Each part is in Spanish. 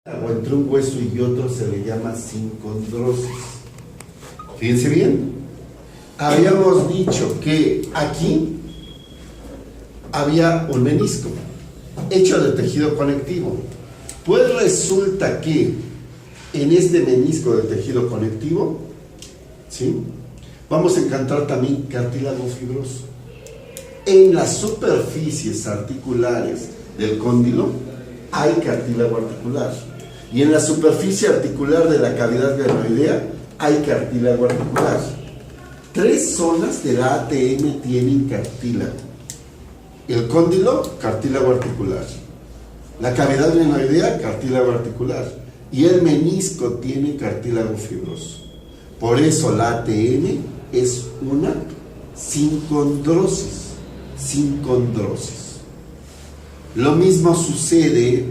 o entre un hueso y otro se le llama sincondrosis. Fíjense bien, habíamos dicho que aquí había un menisco hecho de tejido conectivo. Pues resulta que en este menisco de tejido conectivo, ¿sí?, vamos a encontrar también cartílago fibroso. En las superficies articulares del cóndilo hay cartílago articular. Y en la superficie articular de la cavidad glenoidea hay cartílago articular. 3 zonas del ATM tienen cartílago. El cóndilo, cartílago articular. La cavidad glenoidea, cartílago articular. Y el menisco tiene cartílago fibroso. Por eso la ATM es una sincondrosis. Sincondrosis. Lo mismo sucede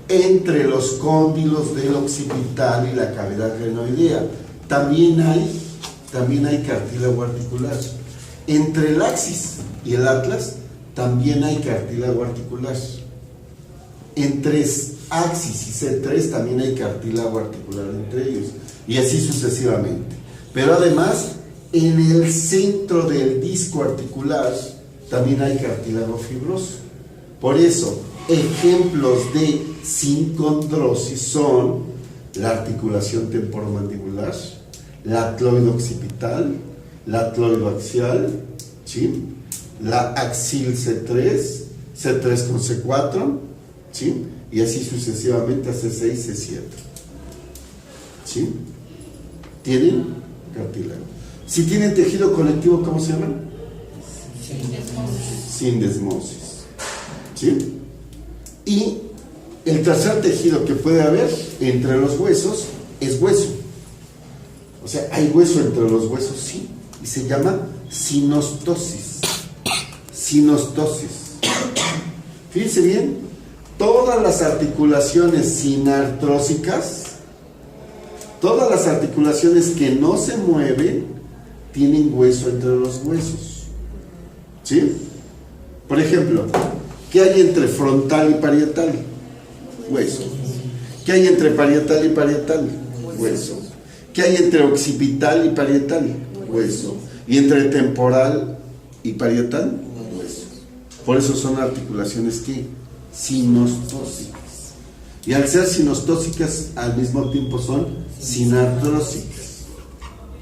entre los cóndilos del occipital y la cavidad glenoidea. También hay cartílago articular. Entre el axis y el atlas también hay cartílago articular. Entre axis y C3 también hay cartílago articular entre ellos. Y así sucesivamente. Pero además, en el centro del disco articular también hay cartílago fibroso. Por eso, ejemplos de sincondrosis son la articulación temporomandibular, la atloide occipital, la atloide axial, ¿sí?, la axil C3, C3 con C4, ¿sí?, y así sucesivamente a C6, C7. ¿Sí? ¿Tienen cartílago? Si tienen tejido conectivo, ¿cómo se llaman? Sindesmosis. ¿Sí? Y el tercer tejido que puede haber entre los huesos es hueso. O sea, hay hueso entre los huesos, sí, y se llama sinostosis. Sinostosis. Fíjense bien, todas las articulaciones sinartrósicas, todas las articulaciones que no se mueven, tienen hueso entre los huesos. ¿Sí? Por ejemplo, ¿qué hay entre frontal y parietal? Hueso. ¿Qué hay entre parietal y parietal? Hueso. ¿Qué hay entre occipital y parietal? Hueso. ¿Y entre temporal y parietal? Hueso. Por eso son articulaciones que sinostósicas. Y al ser sinostósicas, al mismo tiempo son sinartrósicas.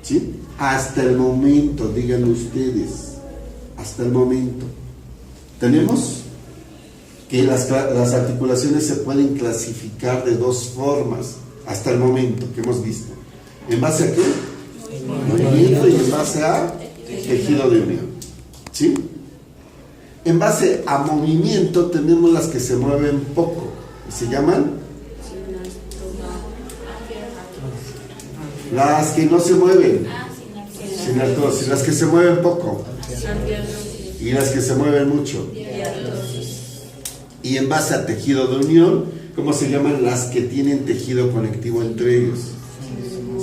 ¿Sí? Hasta el momento, díganlo ustedes, hasta el momento. Tenemos que las articulaciones se pueden clasificar de 2 formas, hasta el momento que hemos visto. ¿En base a qué? Movimiento, y en base a tejido de unión. ¿Sí? En base a movimiento tenemos las que se mueven poco, y se llaman las que no se mueven, sinartrosis. Las que se mueven poco y las que se mueven mucho. Y en base a tejido de unión, ¿cómo se llaman las que tienen tejido conectivo entre ellos?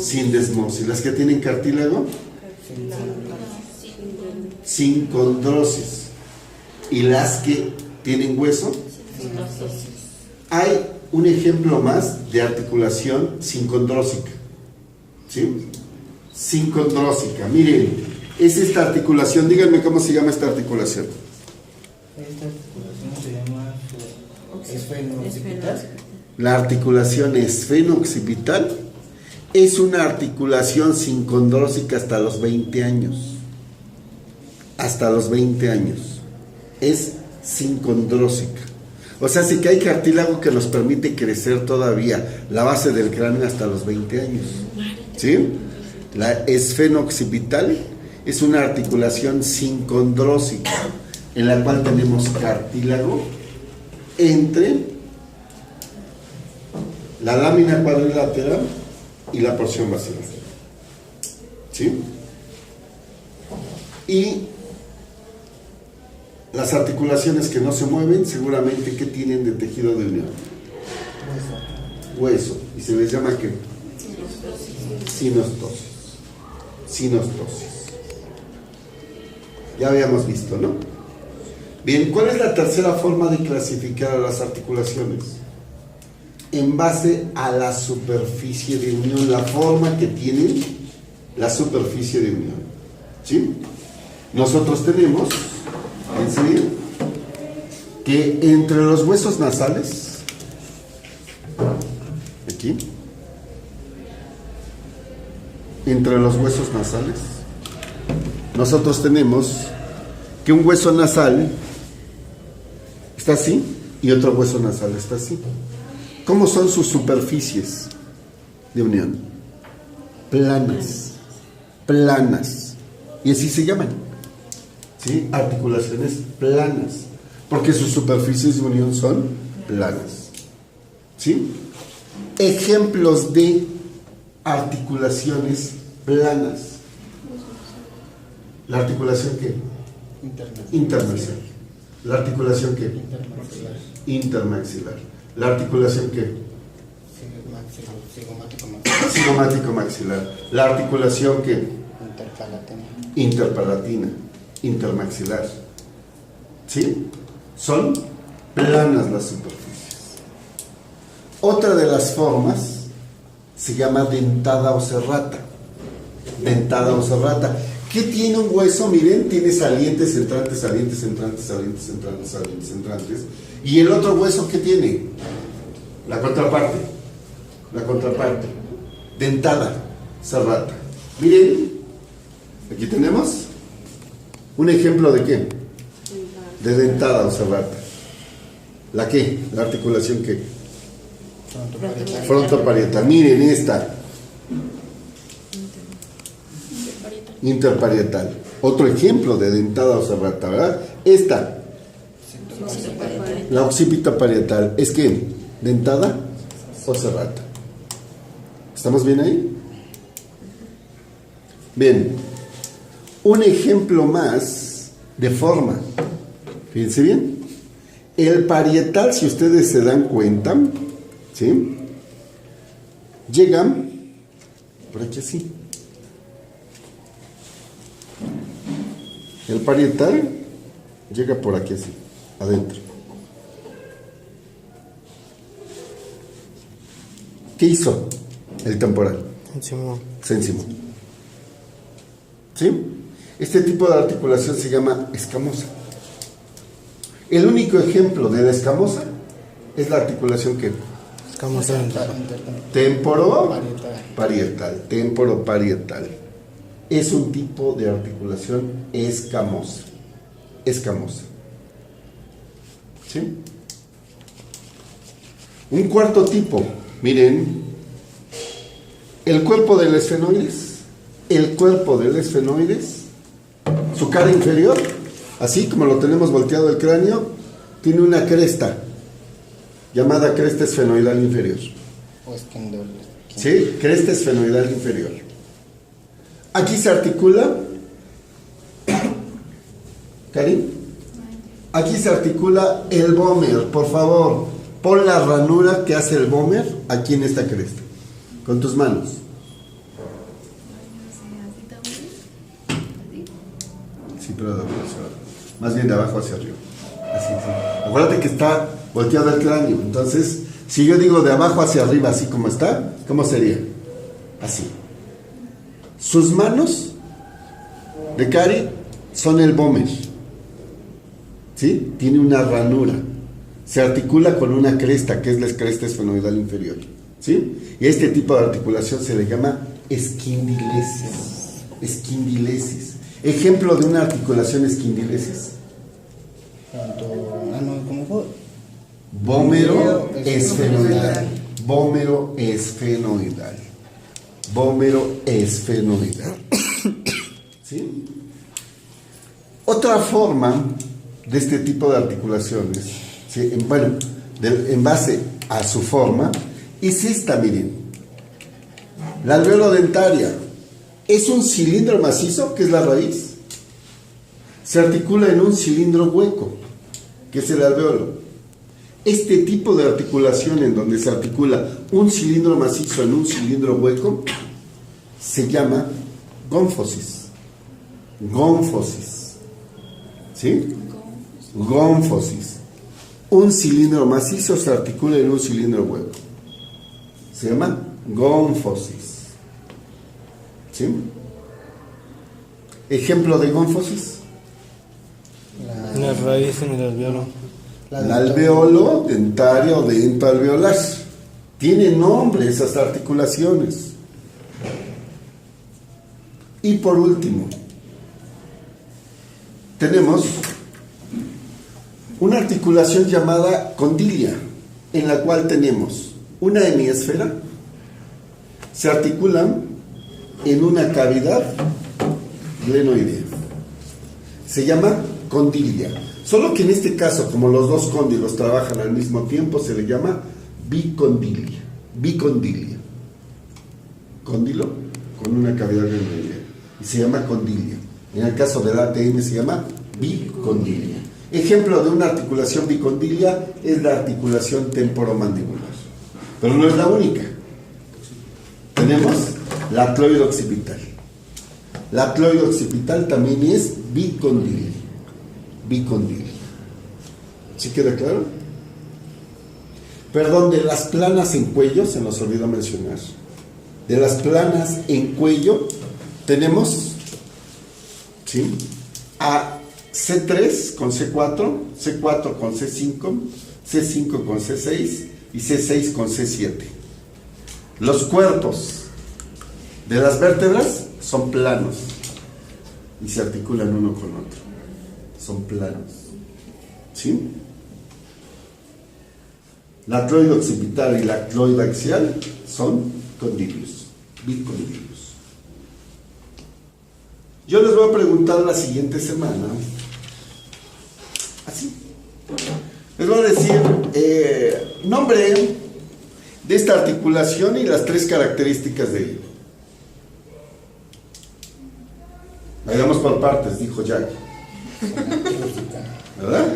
Sindesmosis. Las que tienen cartílago, sincondrosis. Y las que tienen hueso, hay un ejemplo más de articulación sincondrósica. ¿Sí? Sincondrósica. Miren, es esta articulación. Díganme cómo se llama esta articulación. Esta articulación se llama esfeno-occipital. La articulación esfeno-occipital es una articulación sincondrósica hasta los 20 años. Hasta los 20 años. Es sincondrósica. O sea, sí que hay cartílago que nos permite crecer todavía la base del cráneo hasta los 20 años. ¿Sí? La esfeno-occipital es una articulación sincondrósica en la cual tenemos cartílago entre la lámina cuadrilateral y la porción basilar. ¿Sí? Y las articulaciones que no se mueven, seguramente, ¿qué tienen de tejido de unión? Hueso. Y se les llama ¿qué? Sinostosis. Sinostosis. Ya habíamos visto, ¿no? Bien, ¿cuál es la tercera forma de clasificar a las articulaciones? en base a la superficie de unión, la forma que tiene la superficie de unión. ¿Sí? Nosotros tenemos, ¿sí?, que entre los huesos nasales, aquí, entre los huesos nasales, nosotros tenemos que un hueso nasal está así y otro hueso nasal está así. ¿Cómo son sus superficies de unión? Planas, planas, y así se llaman, ¿sí? Articulaciones planas, porque sus superficies de unión son planas, ¿sí? Ejemplos de articulaciones planas. ¿La articulación qué? Intermaxilar. ¿La articulación qué? Intermaxilar. ¿La articulación qué? Cigomático maxilar. ¿La articulación qué? Interpalatina. Intermaxilar. ¿Sí? Son planas las superficies. Otra de las formas se llama dentada o serrata. Dentada o serrata. ¿Qué tiene un hueso? Miren, tiene salientes, entrantes, salientes, entrantes, salientes, entrantes, salientes, entrantes. ¿Y el otro hueso qué tiene? La contraparte. La contraparte. Dentada, serrata. Miren, aquí tenemos un ejemplo de qué? De dentada o serrata. ¿La qué? ¿La articulación qué? Frontoparietal. Miren esta. Interparietal. Otro ejemplo de dentada o serrata, ¿verdad? Esta, la occipito parietal. ¿Es qué? ¿Dentada o serrata? ¿Estamos bien ahí? Bien. Un ejemplo más de forma. Fíjense bien. El parietal, si ustedes se dan cuenta, ¿sí?, llegan por aquí así. El parietal llega por aquí así, adentro. ¿Qué hizo el temporal? Se encimó. ¿Sí? Este tipo de articulación se llama escamosa. El único ejemplo de la escamosa es la articulación que temporoparietal. Temporoparietal. Es un tipo de articulación escamosa. Escamosa. ¿Sí? Un cuarto tipo, miren, el cuerpo del esfenoides. El cuerpo del esfenoides, su cara inferior, así como lo tenemos volteado el cráneo, tiene una cresta llamada cresta esfenoidal inferior. ¿Sí? Cresta esfenoidal inferior. Aquí se articula, Karim, aquí se articula el vómer. Por favor, pon la ranura que hace el vómer aquí en esta cresta, con tus manos. Sí, pero más bien de abajo hacia arriba. Así, sí. Acuérdate que está volteado el cráneo. Entonces, si yo digo de abajo hacia arriba, así como está, ¿cómo sería? Así. Sus manos de Cari son el vómer. ¿Sí? Tiene una ranura. Se articula con una cresta, que es la cresta esfenoidal inferior. ¿Sí? Y a este tipo de articulación se le llama esquindilesis. Esquindilesis. Ejemplo de una articulación esquindilesis. Vómero esfenoidal. Vómero esfenoidal. Vómero esfenoidal. ¿Sí? Otra forma de este tipo de articulaciones, ¿sí?, en base a su forma, es esta, miren. La alveolo-dentaria es un cilindro macizo, que es la raíz. Se articula en un cilindro hueco, que es el alveolo. Este tipo de articulación en donde se articula un cilindro macizo en un cilindro hueco se llama gónfosis. Gónfosis. ¿Sí? Gónfosis. Un cilindro macizo se articula en un cilindro hueco. Se llama gónfosis. ¿Sí? Ejemplo de gónfosis. La raíz en el alveolo. El alveolo dentario o dentoalveolar. Tiene nombre esas articulaciones. Y por último, tenemos una articulación llamada condilia, en la cual tenemos una hemiesfera, se articulan en una cavidad glenoidea. Se llama condilia. Solo que en este caso, como los dos cóndilos trabajan al mismo tiempo, se le llama bicondilia. Bicondilia. Cóndilo con una cavidad glenoidea. Y se llama condilia. En el caso del ATM se llama bicondilia. Ejemplo de una articulación bicondilia es la articulación temporomandibular. Pero no es la única. Tenemos la cloide occipital. La cloide occipital también es bicondilia. Bicondilia. ¿Sí queda claro? Perdón, de las planas en cuello, se nos olvidó mencionar. De las planas en cuello tenemos, ¿sí?, a C3 con C4, C4 con C5, C5 con C6 y C6 con C7. Los cuerpos de las vértebras son planos y se articulan uno con otro. Son planos. ¿Sí? La cloide occipital y la cloide axial son condilios, bicondilios. Yo les voy a preguntar la siguiente semana, así, les voy a decir nombre de esta articulación y las 3 características de ello. Vayamos por partes, dijo Jack. ¿Verdad?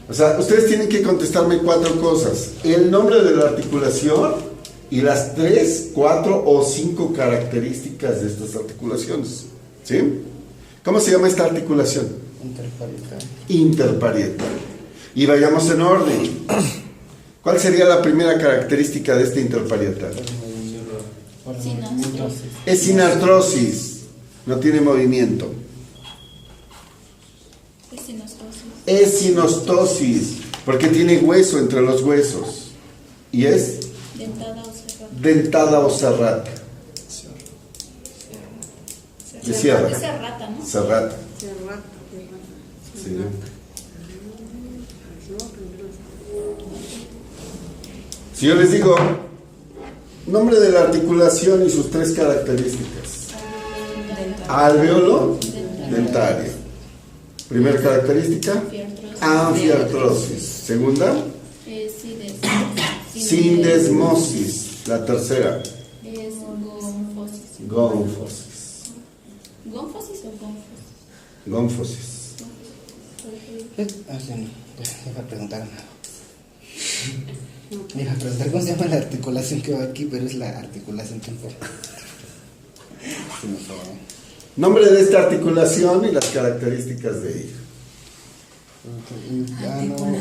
O sea, ustedes tienen que contestarme 4 cosas: el nombre de la articulación y las 3, 4 o 5 características de estas articulaciones. ¿Sí? ¿Cómo se llama esta articulación? Interparietal. Interparietal. Y vayamos en orden. ¿Cuál sería la primera característica de este interparietal? Sinartrosis. Es sinartrosis. No tiene movimiento. Es sinostosis. Es sinostosis, porque tiene hueso entre los huesos. Y es Dentada o cerrada. dentada o serrata. De sierra. Es serrata, ¿no? Serrata. Sí. Si yo les digo nombre de la articulación y sus 3 características: alveolo dentario. Primera característica: anfiartrosis. Segunda: sindesmosis. La tercera: es gonfosis. gonfosis. ¿Gonfosis o gonfosis? Gonfosis. Deja preguntar. Deja preguntar cómo se llama la articulación que va aquí, pero es la articulación temporal. Sí, me fue. Nombre de esta articulación y las características de ella.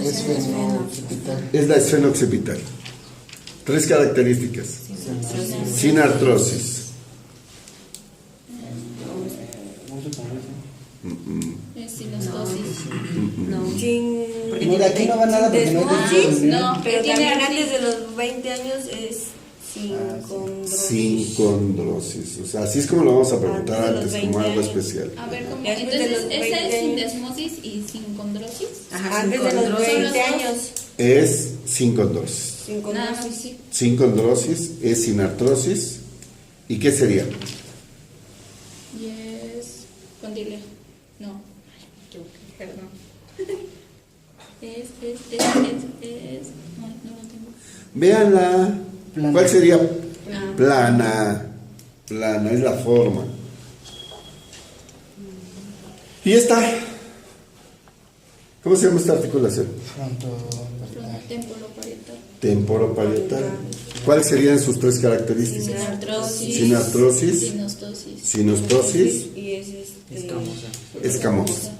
Es fenooccipital. Es la esfenooccipital. 3 características: sinartrosis. Es sinostosis. Mira, aquí no va nada porque no hay Desmosis, No, pero tiene también artritis. antes de los 20 años es sincondrosis. Sincondrosis. O sea, así es como lo vamos a preguntar Antes de antes, los como 20 algo años. especial. A ver, ¿cómo? Después de Entonces, los esa 20 es años. sindesmosis y sincondrosis. Ajá, antes de los Sincondrosis. 20 años. Es sincondrosis. Nada más, Sincondrosis. sí. Sincondrosis es sinartrosis. ¿Y qué sería? Y es condilia. No. Ay, me equivoqué, perdón. No, no lo tengo. Véanla. Plana. ¿Cuál sería? Plana. Plana es la forma. Y esta. ¿Cómo se llama esta articulación? Temporoparietal. Temporoparietal. ¿Cuáles serían sus 3 características? Sinartrosis. Sinartrosis. Sinostosis. Sinostosis. Y es Escamosa.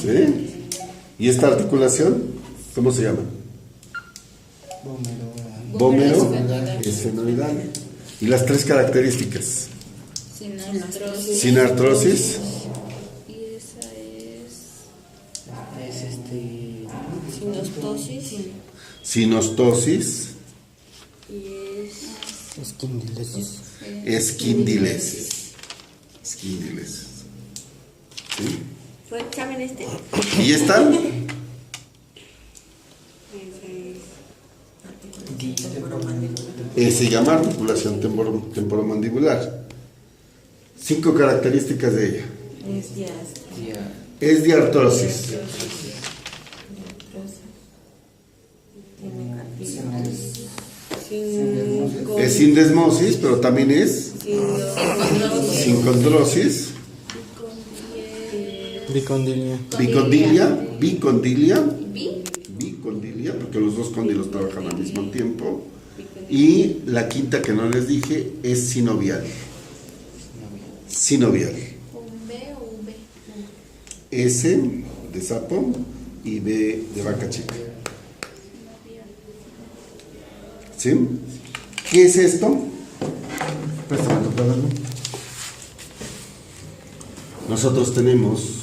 ¿Sí? ¿Y esta articulación? ¿Cómo se llama? Vómero esfenoidal. Y las tres características. Sin artrosis. Sin artrosis, Y esa es. Es Sinostosis. sinostosis, Y es Esquindilesis. esquindilesis. Esquindilesis. ¿Sí? ¿Fue examen este? ¿Y están? Se llama articulación temporomandibular. 5 características de ella. Es ya. Es de artrosis. Tiene Es sin desmosis, pero también es sin condrosis. Bicondilia. Bicondilia, ¿Bi? bicondilia, porque los dos cóndilos trabajan al mismo tiempo. Y la quinta que no les dije es sinovial. Sinovial. ¿Un B o un B? S de sapo y B de vaca chica. ¿Sí? ¿Qué es esto? Préstame tu cuaderno. Nosotros tenemos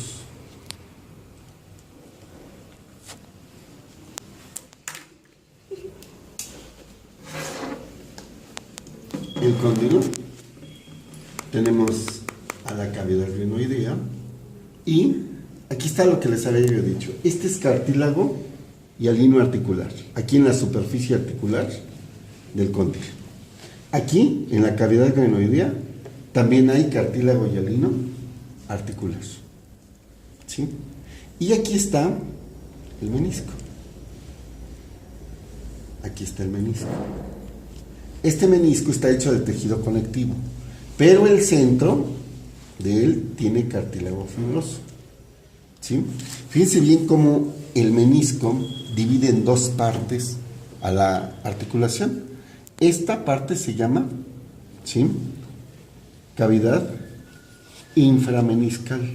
el cóndilo, tenemos a la cavidad glenoidea y aquí está lo que les había yo dicho. Este es cartílago y alino articular, aquí en la superficie articular del cóndilo. Aquí, en la cavidad glenoidea, también hay cartílago y alino articular. ¿Sí? Y aquí está el menisco. Aquí está el menisco. Este menisco está hecho de tejido conectivo, pero el centro de él tiene cartílago fibroso. ¿Sí? Fíjense bien cómo el menisco divide en 2 partes a la articulación. Esta parte se llama, ¿sí?, cavidad inframeniscal.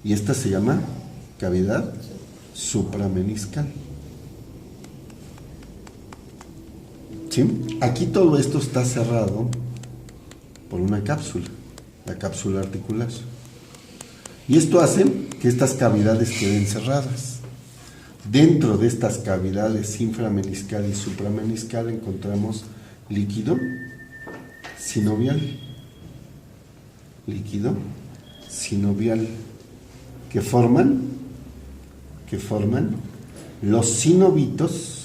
Y esta se llama cavidad suprameniscal. ¿Sí? Aquí todo esto está cerrado por una cápsula, la cápsula articular. Y esto hace que estas cavidades queden cerradas. Dentro de estas cavidades inframeniscal y suprameniscal encontramos líquido sinovial. Líquido sinovial que forman los sinovitos,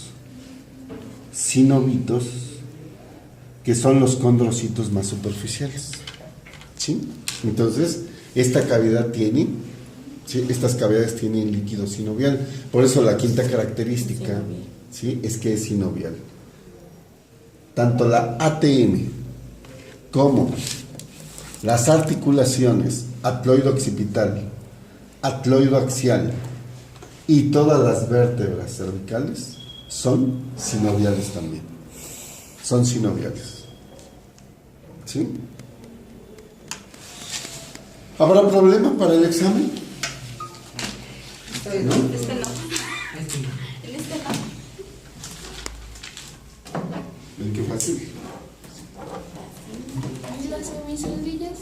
que son los condrocitos más superficiales. ¿Sí? Entonces, esta cavidad tiene, ¿sí?, estas cavidades tienen líquido sinovial. Por eso la quinta característica, ¿sí?, es que es sinovial. Tanto la ATM como las articulaciones atloide-occipital, atloide-axial y todas las vértebras cervicales son sinoviales también. Son sinoviales. ¿Sí? ¿Habrá problema para el examen? ¿No? Este no. En este no. Ven qué fácil. ¿Y las mis celdillas?